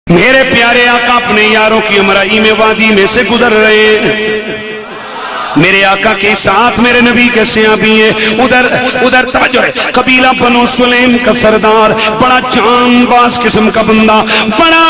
میرے پیارے آقا اپنے یاروں کی ہمراہی میں وادی میں سے گزر رہے ہیں۔ میرے آقا کے ساتھ میرے نبی کے صحابی ہیں۔ ادھر توجہ ہے، قبیلہ بنو سلیم کا سردار، بڑا جان باز قسم کا بندہ، بڑا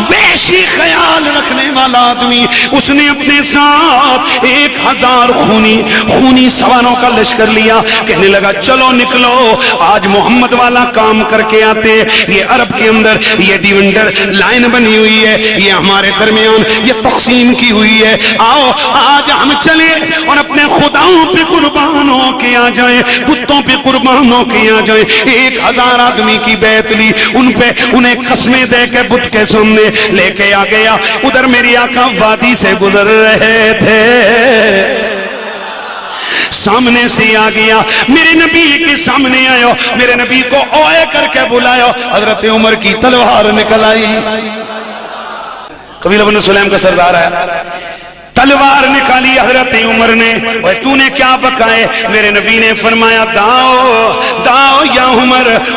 وحشی خیال رکھنے والا آدمی، اس نے اپنے ساتھ 1000 خونی سواروں کا لشکر لیا۔ کہنے لگا چلو نکلو، آج محمد والا کام کر کے آتے۔ یہ عرب کے اندر یہ ڈیونڈر لائن بنی ہوئی ہے، یہ ہمارے درمیان یہ تقسیم کی ہوئی ہے، آؤ آج ہم چلیں اور اپنے خداؤں پہ قربان ہو کے آ جائیں، بتوں پہ قربان ہو کے آ جائیں۔ 1000 آدمی کی بیعت لی، انہیں قسمیں دے کے بت کے سامنے لے کے آ گیا۔ ادھر میری آقا وادی سے گزر رہے تھے، سامنے سے آ گیا، میرے نبی کے سامنے آیا، میرے نبی کو اوے کر کے بلایا۔ حضرت عمر کی تلوار نکل آئی، قبیلہ بنو سلیم کا سردار ہے، تلوار نکالی حضرت عمر نے۔ تو نے کیا بکائے؟ میرے نبی نے فرمایا داؤ یا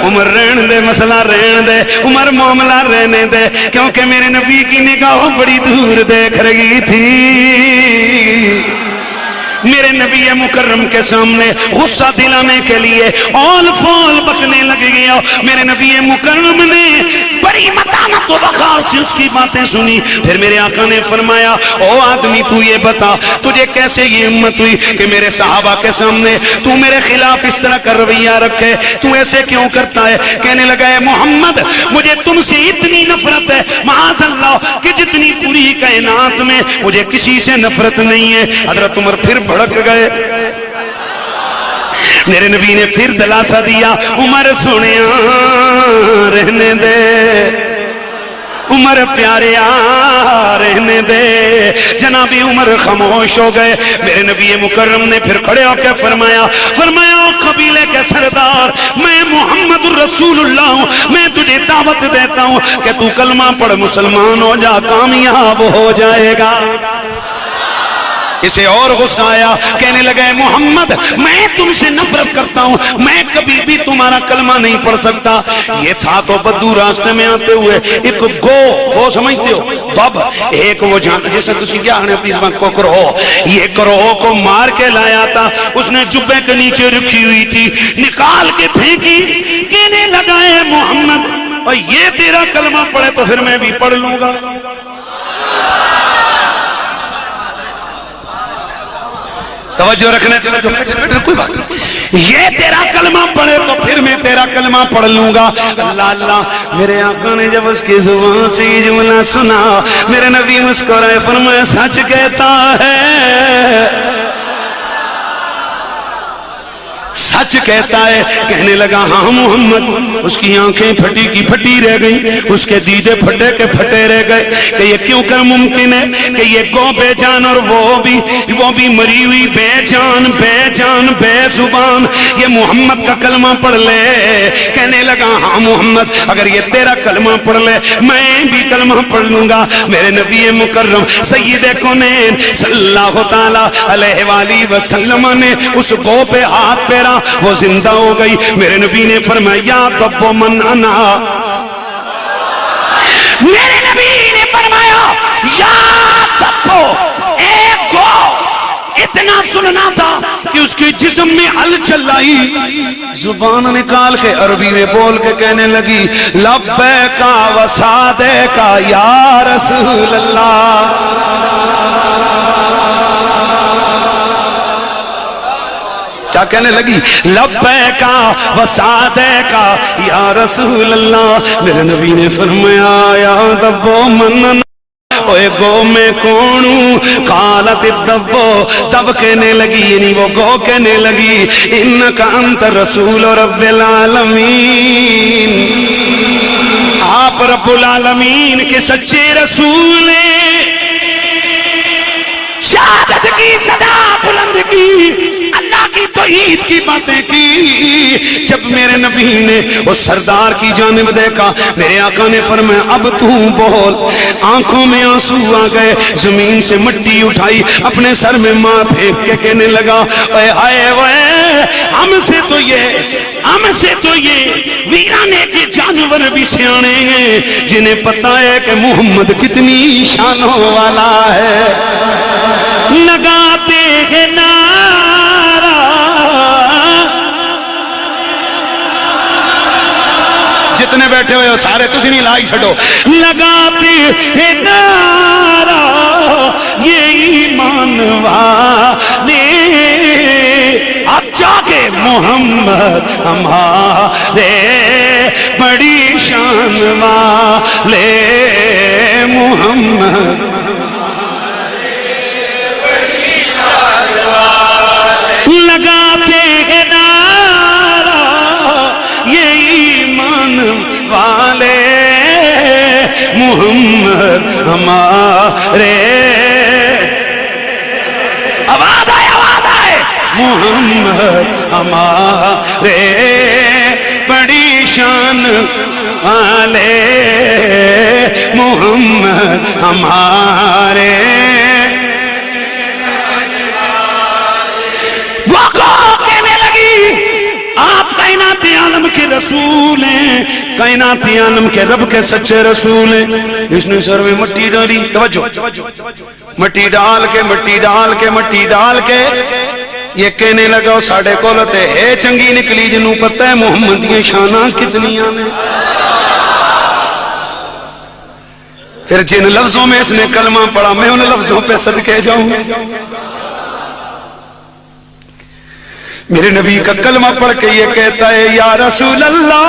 عمر رہن دے، مسئلہ رہن دے، عمر معاملہ رہنے دے، کیونکہ میرے نبی کی نگاہ بڑی دور دیکھ رہی تھی۔ میرے نبی مکرم کے سامنے غصہ دلانے کے لیے اول فول بکنے لگ گیا۔ میرے نبی مکرم نے بڑی متانت و وقار سے اس کی باتیں سنی۔ پھر میرے آقا نے فرمایا او آدمی تو یہ بتا تجھے کیسے یہ ہمت ہوئی کہ میرے صحابہ کے سامنے تو میرے خلاف اس طرح کا رویہ رکھے، تو ایسے کیوں کرتا ہے؟ کہنے لگا ہے محمد مجھے تم سے اتنی نفرت ہے معاذ اللہ کہ جتنی پوری کائنات میں مجھے کسی سے نفرت نہیں ہے۔ حضرت عمر پھر بھڑک گئے، میرے نبی نے پھر دلاسا دیا عمر سنیا رہنے دے، عمر پیاریا رہنے دے۔ جناب عمر خاموش ہو گئے۔ میرے نبی مکرم نے پھر کھڑے ہو کے فرمایا قبیلے کے سردار میں محمد رسول اللہ ہوں، میں تجھے دعوت دیتا ہوں کہ تو کلمہ پڑھ مسلمان ہو جا، کامیاب ہو جائے گا۔ اسے اور غصہ آیا، کہنے لگا محمد میں تم سے نفرت کرتا ہوں، میں کبھی بھی تمہارا کلمہ نہیں پڑھ سکتا۔ یہ تھا تو بدو راستے میں آتے ہوئے ایک گو سمجھتے ہو بب، ایک وہ جان جیسے تسی کیا ہنے اپنی زبان کو کرو، یہ کرو کو مار کے لایا تھا، اس نے جبے کے نیچے رکھی ہوئی تھی، نکال کے پھینکی۔ کہنے لگا محمد اور یہ تیرا کلمہ پڑھے تو پھر میں بھی پڑھ لوں گا۔ توجہ رکھنے کوئی بات نہیں، یہ تیرا کلمہ پڑھے تو پھر میں تیرا کلمہ پڑھ لوں گا۔ اللہ اللہ، میرے آقا نے جب اس کی زبان سے یہ جملہ سنا، میرے نبی مسکرائے فرمایا سچ کہتا ہے، سچ کہتا ہے۔ کہنے لگا ہاں محمد، اس کی آنکھیں پھٹی کی پھٹی رہ گئی، اس کے دیدے پھٹے کے پھٹے رہ گئے کہ یہ کیوں کر ممکن ہے کہ یہ گو بے جان اور وہ بھی مری ہوئی بے جان بے زبان یہ محمد کا کلمہ پڑھ لے۔ کہنے لگا ہاں محمد اگر یہ تیرا کلمہ پڑھ لے میں بھی کلمہ پڑھ لوں گا۔ میرے نبی مکرم سید کونین صلی اللہ تعالی علیہ وآلہ وسلم نے اس گو پہ ہاتھ پیرا، وہ زندہ ہو گئی۔ میرے نبی نے فرمایا یا تب من انا، میرے نبی نے فرمایا یا تب ایک گو اتنا سننا تھا کہ اس کے جسم میں ہلچل آئی، زبان نکال کے عربی میں بول کے کہنے لگی لبیک و سعدیک یا رسول اللہ۔ کیا کہنے لگی؟ لبیک و سعدیک یا رسول اللہ۔ میرے نبی نے فرمایا یا دبو منن اوے گو میں کونوں، قالت الدبو، تب کہنے لگی یعنی وہ گو کہنے لگی انکا انت رسول رب العالمین، آپ رب العالمین کے سچے رسول ہیں۔ شہادت کی صدا بلند کی، اللہ کی توحید کی باتیں کی۔ جب میرے نبی نے اس سردار کی جانب دیکھا، میرے آقا نے فرمایا اب تو بول۔ آنکھوں میں آنسو آ گئے، زمین سے مٹی اٹھائی، اپنے سر میں ماں پھینک کے کہنے لگا اے ہائے وے ہم سے تو یہ ویرانے کے جانور بھی سیانے ہیں جنہیں پتہ ہے کہ محمد کتنی شانوں والا ہے. لگاتے ہیں نعرہ جتنے بیٹھے ہوئے ہو سارے تسی نہیں لائی چھڑو. لگاتے ہیں نعرہ یہ ایمان والے اب جاگے محمد ہمارے بڑی شان والے محمد لگاتے ہیں نعرہ یہ ایمان والے محمد ہمارے آواز آئے محمد ہمارے بڑی شان والے محمد ہمارے آپ کائنات عالم کے رسول ہیں کائنات عالم کے رب کے سچے رسول ہیں. اس نے سر میں مٹی ڈالی توجہ مٹی ڈال کے یہ کہنے لگا ساڑھے کولتے ہے چنگی نکلی جنہوں پتہ ہے محمد یہ شانہ کتنی آنے. پھر جن لفظوں میں اس نے کلمہ پڑھا میں ان لفظوں پہ صدقے جاؤں. میرے نبی کا کلمہ پڑھ کے یہ کہتا ہے یا رسول اللہ.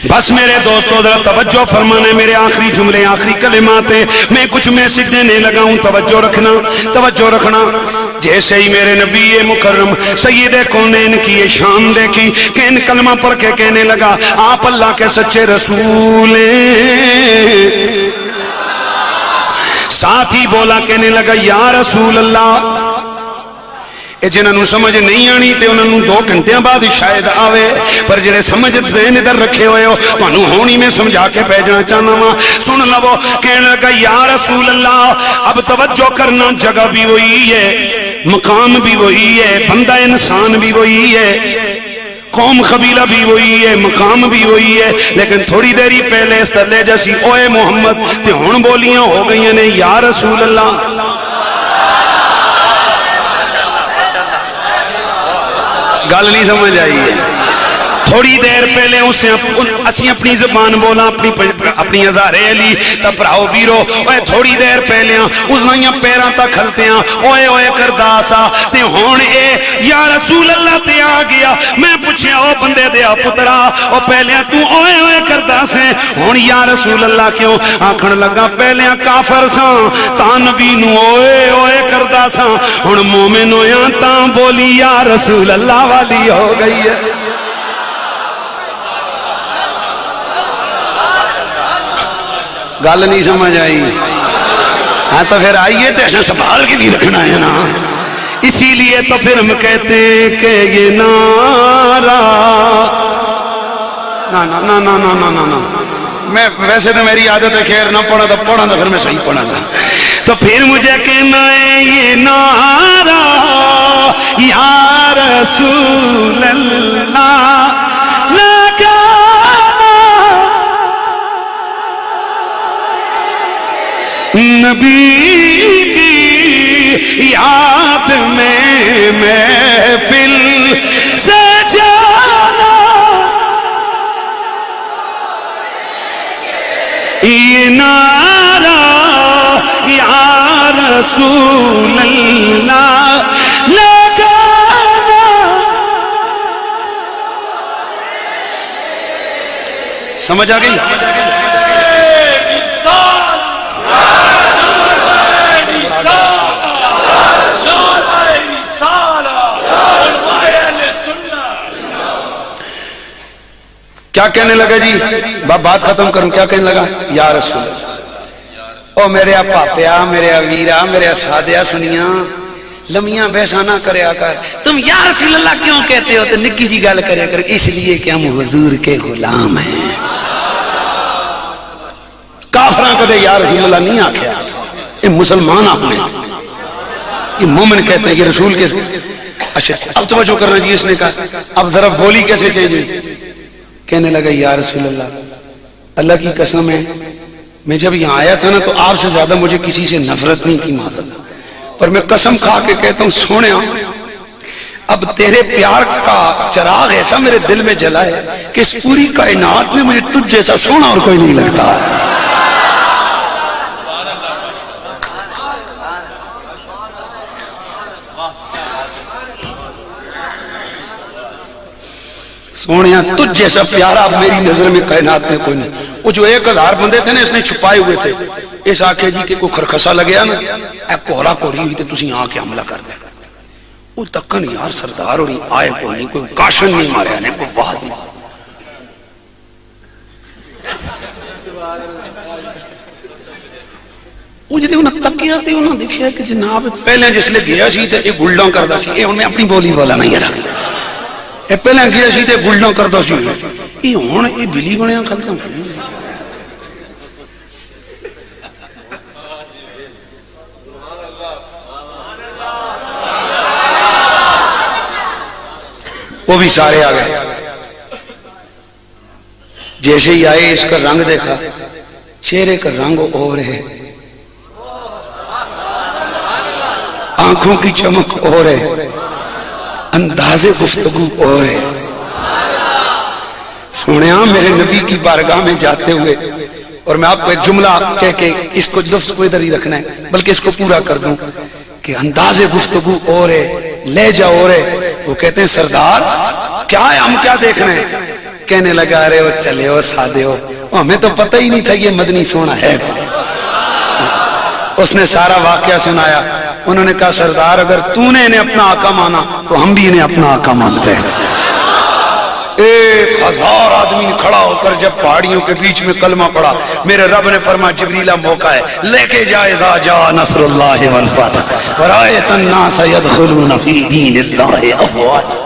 بس میرے دوستو ذرا توجہ فرمانے میرے آخری جملے آخری کلمات ہیں میں کچھ میسج دینے لگا ہوں توجہ رکھنا. جیسے ہی میرے نبی مکرم سید کونین کی یہ شان دیکھی کہ ان کلمہ پڑھ کے کہنے لگا آپ اللہ کے سچے رسول ہیں. ساتھ ہی بولا کہنے لگا یا رسول اللہ. جنہوں سمجھ نہیں آنی تے انہوں 2 گھنٹے بعد شاید آوے پر جنہیں سمجھ ذہن ادھر رکھے ہوئے ہو تو ہونی میں سمجھا کے بھیجنا چاہنا ہوں. سن لو کہنے لگا یا رسول اللہ. اب توجہ کرنا جگہ بھی وہی ہے مقام بھی وہی ہے بندہ انسان بھی وہی ہے قوم قبیلہ بھی وہی ہے مقام بھی وہی ہے لیکن تھوڑی دیری پہلے اس طرح جیسی اوے محمد تے ہون بولیاں ہو گئی نے یا رسول اللہ. گل نہیں سمجھ آئی ہے. تھوڑی دیر پہلے اسی اپنی زبان بولا اپنی ہزارے علی تا پراؤ بیرو اوے تھوڑی دیر پہلے اس نائیاں پیران تا کھلتے ہیں اوے کرداسا تے ہون اے یا رسول اللہ تے آ گیا. میں پوچھیا او بندے دیا پترا او پہلے تو اوے کرداسے ہون یا رسول اللہ کیوں آکھن لگا پہلے کافر ساں تا نبی نو اوے کرداسا ہون مومن ہویاں تا بولی یا رسول اللہ والی ہو گئی ہے. گل نہیں سمجھ آئی. ہاں تو پھر آئیے تو ایسا سنبھال کے بھی رکھنا ہے نا. اسی لیے تو پھر ہم کہتے ہیں کہ یہ نعرہ نا میں ویسے تو میری عادت ہے خیر نہ پڑھا تو پھر میں صحیح پڑھا تھا. تو پھر مجھے کہنا ہے یہ نعرہ یا رسول اللہ نبی کی یاد میں محفل سجانا یہ نعرہ یا رسول اللہ لگانا. سمجھ آ گئی. کیا کہنے لگا جی بات ختم کروں کیا کہنے لگا یا رسول او میرے پاپیا میرے ویرا میرے سادیا سنیاں لمیاں بحثہ نہ کریا کر تم یا رسول اللہ کیوں کہتے ہو تو نکی جی گل کریا کر اس لیے کہ ہم حضور کے غلام ہیں. کافراں کدے یا رسول اللہ نہیں آکھیا یہ مسلمان آپ نے یہ مومن کہتے ہیں، یہ رسول کے. اچھا اب توجہ کرنا جی. اس نے کہا اب ذرا بولی کیسے چینج. کہنے لگا یا رسول اللہ کی قسم ہے میں جب یہاں آیا تھا نا تو آپ سے زیادہ مجھے کسی سے نفرت نہیں تھی معاذ اللہ، پر میں قسم کھا کے کہتا ہوں سونے اب تیرے پیار کا چراغ ایسا میرے دل میں جلا ہے کہ اس پوری کائنات میں مجھے تجھ جیسا سونا اور کوئی نہیں لگتا. سونیا تجھ جیسا پیارا اب میری نظر میں کائنات میں کوئی نہیں. وہ جو 1000 بندے تھے نا اس نے چھپائے ہوئے تھے. اس آکھے جی کہ کوئی خرخسا لگیا نا اے کوہرا کوڑی ہوئی تو تسی آ کے حملہ کر دیں. وہ تکن یار سردار ہو نہیں آئے کوئی نہیں، کوئی کاشن نہیں ماریا نے، کوئی واز نہیں. وہ جی انہیں تکیا تھی انہوں نے دیکھا کہ جناب پہلے جس لئے گیا سی تے یہ گلڈاں کردہ سی. یہ میں اپنی بولی بولا نہیں رہا. یہ پہلے گیا سی تے گلڈاں کردہ سی. یہ ہون یہ بلی بنے ہیں کھلتا ہوں. وہ بھی سارے آ گئے. جیسے ہی آئے اس کا رنگ دیکھا، چہرے کا رنگ اور ہے، آنکھوں کی چمک اور ہے، انداز گفتگو اور ہے. سنیا میرے نبی کی بارگاہ میں جاتے ہوئے، اور میں آپ کو ایک جملہ کہہ کے اس کو لفظ کو ادھر ہی رکھنا ہے بلکہ اس کو پورا کر دوں کہ انداز گفتگو اور ہے، لہجہ اور ہے. وہ کہتے ہیں سردار کیا ہے، ہم کیا دیکھ رہے ہیں؟ کہنے لگا رہے ہو چلے ہو سادے ہو، ہمیں تو پتہ ہی نہیں تھا یہ مدنی سونا ہے. اس نے سارا واقعہ سنایا. انہوں نے کہا سردار اگر تو نے انہیں اپنا آقا مانا تو ہم بھی انہیں اپنا آقا مانتے ہیں. 1000 آدمی کھڑا ہو کر جب پہاڑیوں کے بیچ میں کلمہ پڑا، میرے رب نے فرمایا جبریلہ موقع ہے لے کے جائے اذا جاء نصر اللہ والفتح ورأیت الناس يدخلون فی دین اللہ افواجا.